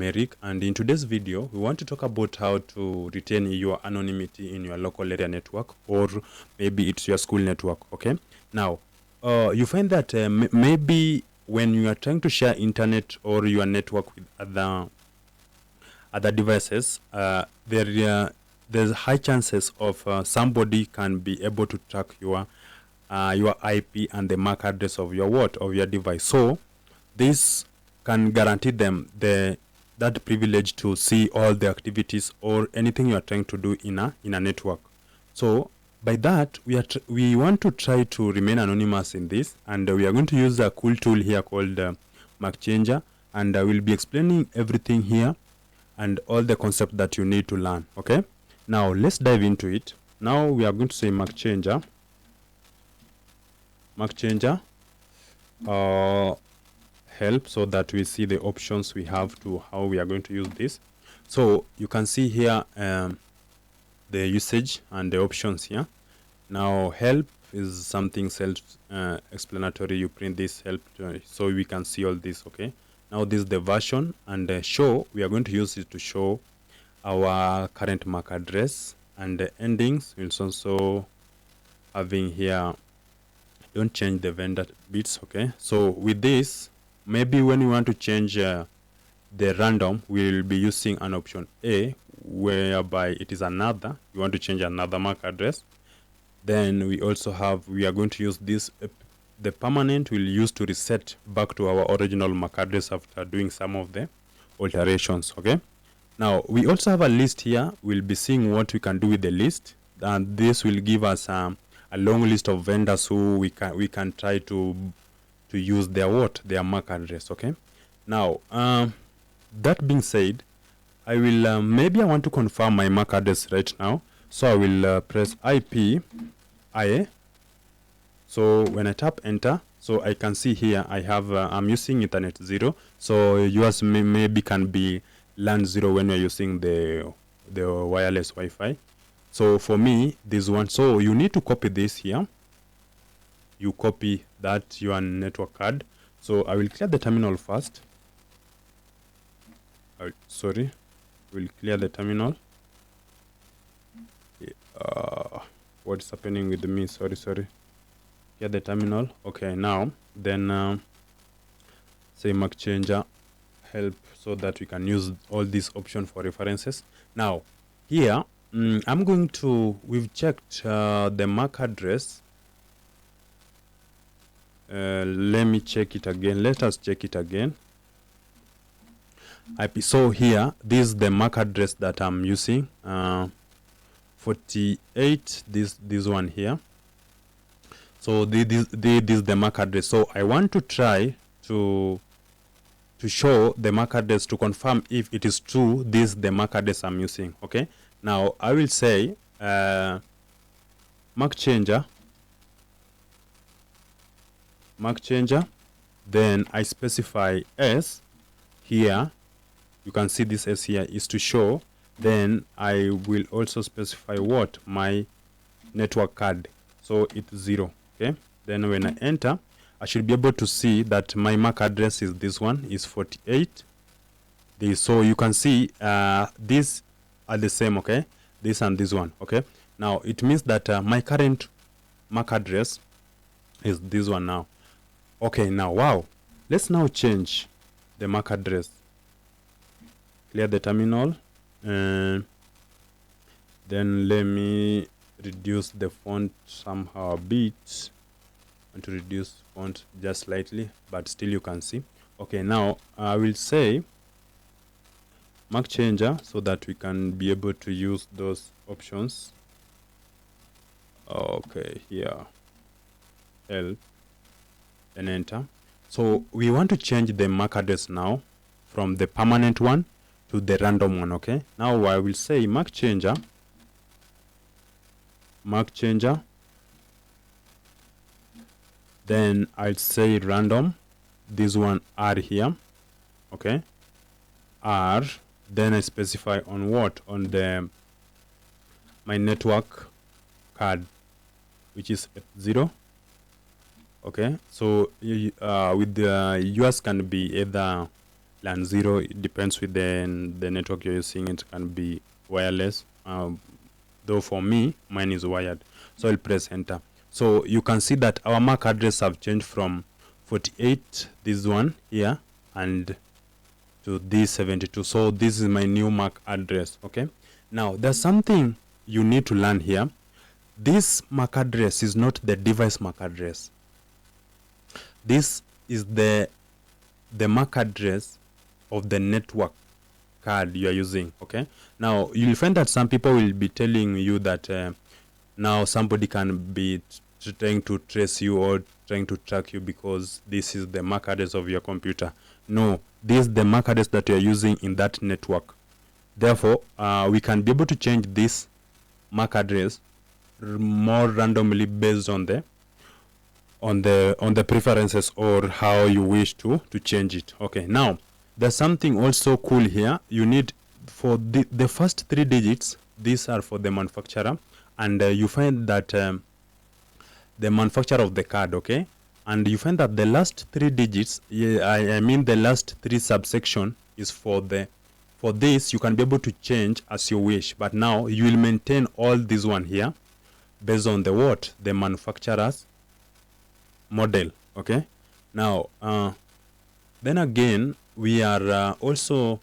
Eric, and in today's video we want to talk about how to retain your anonymity in your local area network, or maybe it's your school network. Okay, now you find that maybe when you are trying to share internet or your network with other devices, there's high chances of somebody can be able to track your IP and the MAC address of your device. So this can guarantee them that privilege to see all the activities or anything you are trying to do in a network. So by that, we want to try to remain anonymous in this, and we are going to use a cool tool here called MacChanger, and I will be explaining everything here and all the concept that you need to learn. Okay, now let's dive into it. Now we are going to say MacChanger help, so that we see the options we have to how we are going to use this. So you can see here the usage and the options here. Now help is something self-explanatory. You print this help so we can see all this. Okay, now this is the version, and show, we are going to use it to show our current MAC address, and the endings is also having here. Don't change the vendor bits. Okay, so with this, maybe when you want to change the random, we'll be using an option A, whereby it is another, you want to change another MAC address. Then we also have, we are going to use this, the permanent we'll use to reset back to our original MAC address after doing some of the alterations. Okay, now we also have a list here. We'll be seeing what we can do with the list, and this will give us a long list of vendors who we can try to use their MAC address. Okay, now that being said, I will maybe I want to confirm my MAC address right now, so I will press IP IA. So when I tap enter, so I can see here I have I'm using Ethernet 0, so yours maybe can be LAN 0 when you're using the wireless Wi-Fi. So for me, this one, so you need to copy this here. You copy that your network card. So I will clear the terminal first. We'll clear the terminal. What's happening with me? Sorry. Clear the terminal. Okay, now then say MacChanger help, so that we can use all these options for references. Now here I'm going to, we've checked the MAC address. Let me check it again. Let us check it again. IP. So here, this is the MAC address that I'm using. 48. This one here. So this is the MAC address. So I want to try to show the MAC address to confirm if it is true. This is the MAC address I'm using. Okay. Now I will say MacChanger, then I specify S here. You can see this S here is to show. Then I will also specify what my network card, so it's 0. Okay, then when I enter, I should be able to see that my MAC address is this one, is 48. So you can see these are the same. Okay, this and this one. Okay, now it means that my current MAC address is this one now. Okay, now wow, let's now change the MAC address. Clear the terminal, and then let me reduce the font somehow a bit. I want to reduce font just slightly, but still you can see. Okay, now I will say MacChanger, so that we can be able to use those options. Okay, here help, and enter. So we want to change the MAC address now from the permanent one to the random one. Okay, now I will say MacChanger, then I'll say random, this one R here. Okay, R, then I specify on what, on the my network card, which is 0. Okay, so with the yours can be either LAN 0. It depends with the network you're using. It can be wireless, though for me mine is wired. So I'll press enter. So you can see that our MAC address have changed from 48, this one here, and to this 72. So this is my new MAC address. Okay, now there's something you need to learn here. This MAC address is not the device MAC address. This is the MAC address of the network card you are using. Okay, now you'll find that some people will be telling you that now somebody can be trying to trace you or trying to track you because this is the MAC address of your computer. No, this is the MAC address that you are using in that network. Therefore, we can be able to change this MAC address more randomly based on the preferences or how you wish to change it. Okay, now there's something also cool here. You need for the first 3 digits, these are for the manufacturer, and you find that the manufacturer of the card. Okay, and you find that the last 3 digits, I mean the last 3 subsection is for this. You can be able to change as you wish, but now you will maintain all this one here based on the manufacturer's model. Okay, now then again we have also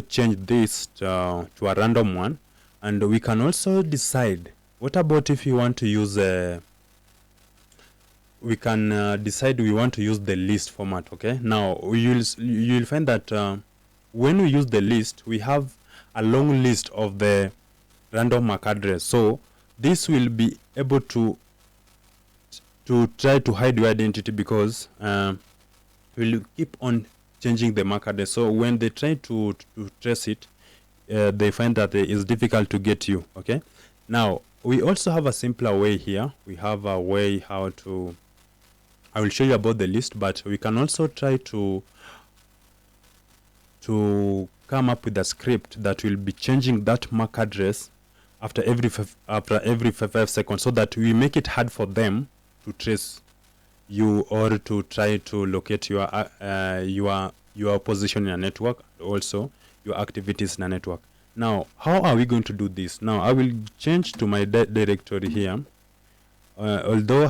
changed this to a random one, and we can also decide what about if you want to use we can decide we want to use the list format. Okay, now you'll find that when we use the list, we have a long list of the random MAC address. So this will be able to try to hide your identity because we'll keep on changing the MAC address. So when they try to trace it, they find that it is difficult to get you. Okay, now we also have a simpler way here. We have a way how to, I will show you about the list, but we can also try to come up with a script that will be changing that MAC address after every 5 seconds, so that we make it hard for them to trace you or to try to locate your position in a network, also your activities in a network. Now, how are we going to do this? Now, I will change to my directory here. Although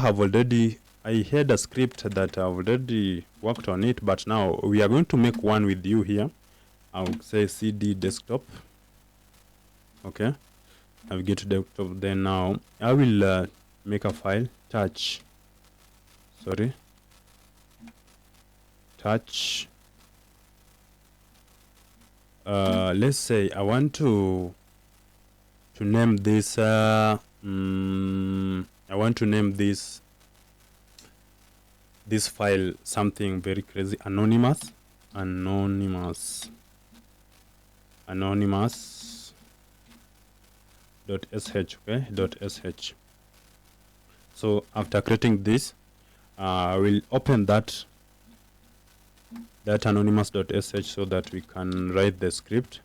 I had a script that I've already worked on it, but now we are going to make one with you here. I'll say cd desktop. Okay, I'll get to desktop. Then now I will make a file touch. Let's say I want to name this I want to name this file something very crazy. Anonymous. .sh. Okay, .sh. So after creating this, I will open that anonymous.sh so that we can write the script.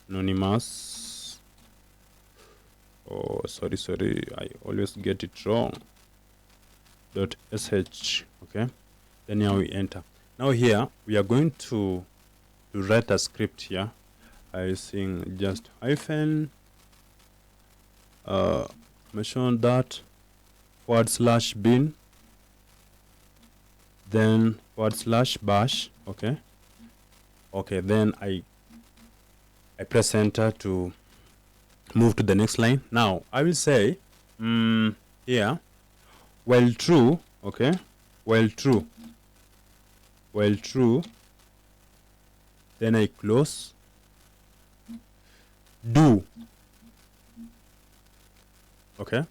Anonymous. Oh, sorry, I always get it wrong. .sh. Okay, then now we enter. Now here we are going to write a script here. I think just hyphen mention that /bin, then /bash. Okay, then I press enter to move to the next line. Now I will say here while true. Okay, while true, then I close. Do. Okay,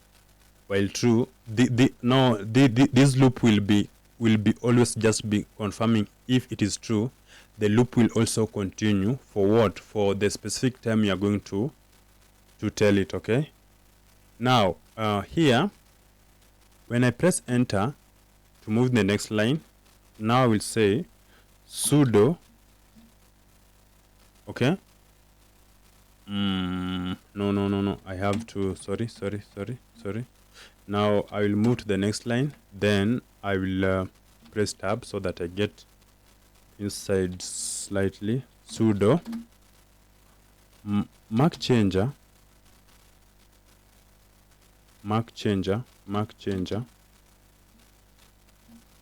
while true, this loop will be always just be confirming if it is true. The loop will also continue for what? For the specific time you are going to tell it. Okay, now here when I press enter to move the next line, now I will say sudo. Okay, no, I have to, sorry. Now I will move to the next line, then I will press tab so that I get inside slightly, sudo MacChanger,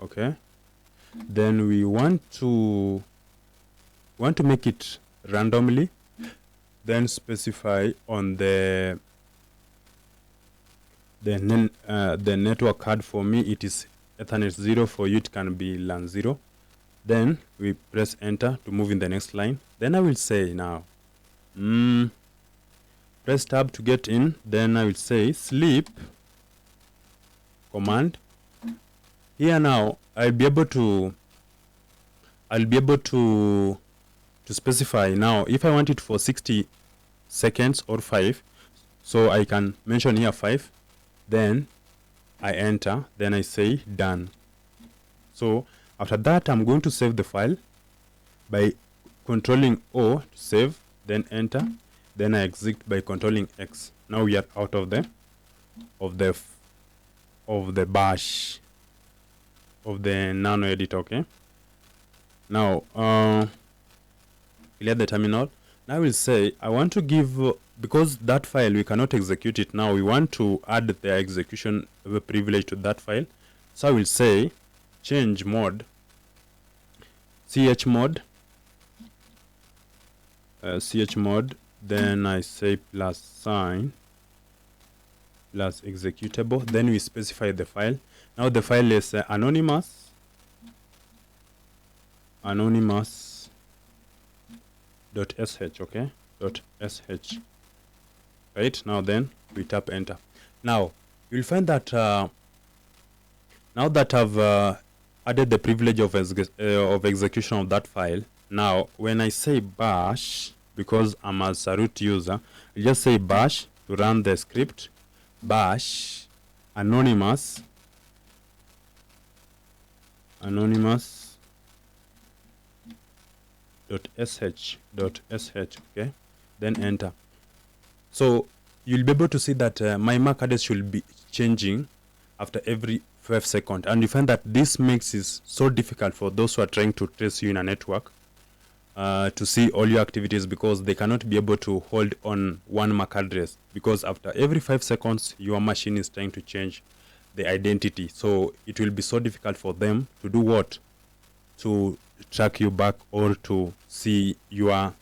okay. Then we want to make it randomly, then specify on the network card. For me it is Ethernet 0, for you it can be LAN 0. Then we press enter to move in the next line. Then I will say now press tab to get in. Then I will say sleep command. Here now I'll be able to specify now if I want it for 60 seconds or 5. So I can mention here 5. Then I enter. Then I say done. So after that I'm going to save the file by controlling O to save, then enter. Then I exit by controlling X. Now we are out of the bash of the nano editor. Okay, now clear the terminal. Now we'll say I want to give because that file we cannot execute it now, we want to add the execution privilege to that file. So I will say change mode, chmod, then I say plus sign plus executable. Then we specify the file. Now the file is anonymous .sh, okay, .sh. Right, now then we tap enter. Now you'll find that now that I've added the privilege of execution of that file, now when I say bash, because I'm as a root user, I just say bash to run the script, bash anonymous, .sh, okay, then enter. So you'll be able to see that my MAC address should be changing after every 5 seconds, and you find that this makes it so difficult for those who are trying to trace you in a network to see all your activities, because they cannot be able to hold on one MAC address, because after every 5 seconds your machine is trying to change the identity. So it will be so difficult for them to do what? To track you back or to see your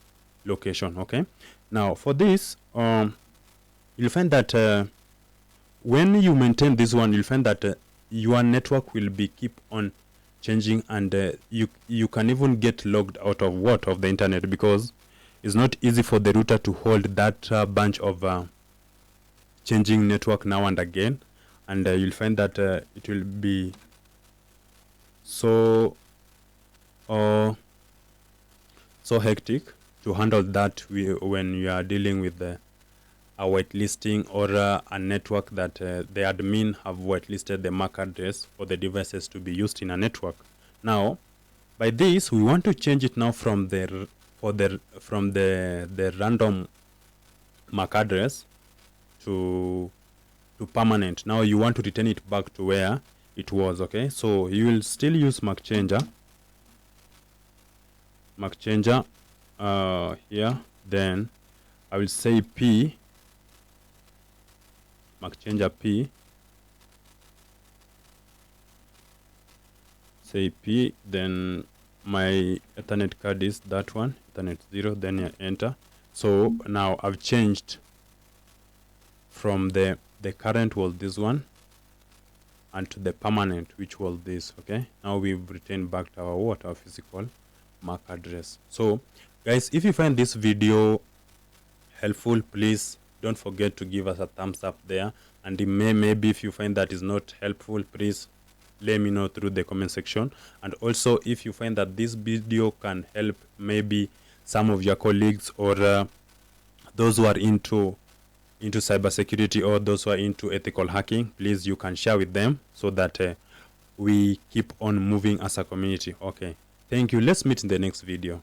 location. Okay, now for this you'll find that when you maintain this one, you'll find that your network will be keep on changing, and you can even get logged out of the internet, because it's not easy for the router to hold that bunch of changing network now and again. And you'll find that it will be so hectic to handle that when you are dealing with a whitelisting or a network that the admin have whitelisted the MAC address for the devices to be used in a network. Now by this we want to change it now from the random MAC address to permanent. Now you want to return it back to where it was. Okay, so you will still use MacChanger here. Then I will say P, MacChanger P, say P, then my Ethernet card is that one, Ethernet 0, then you enter. So now I've changed from the current was this one and to the permanent, which was this. Okay, now we've returned back to our physical MAC address. So guys, if you find this video helpful, please don't forget to give us a thumbs up there, and maybe if you find that is not helpful, please let me know through the comment section. And also, if you find that this video can help maybe some of your colleagues or those who are into cybersecurity, or those who are into ethical hacking, please you can share with them, so that we keep on moving as a community. Okay, thank you. Let's meet in the next video.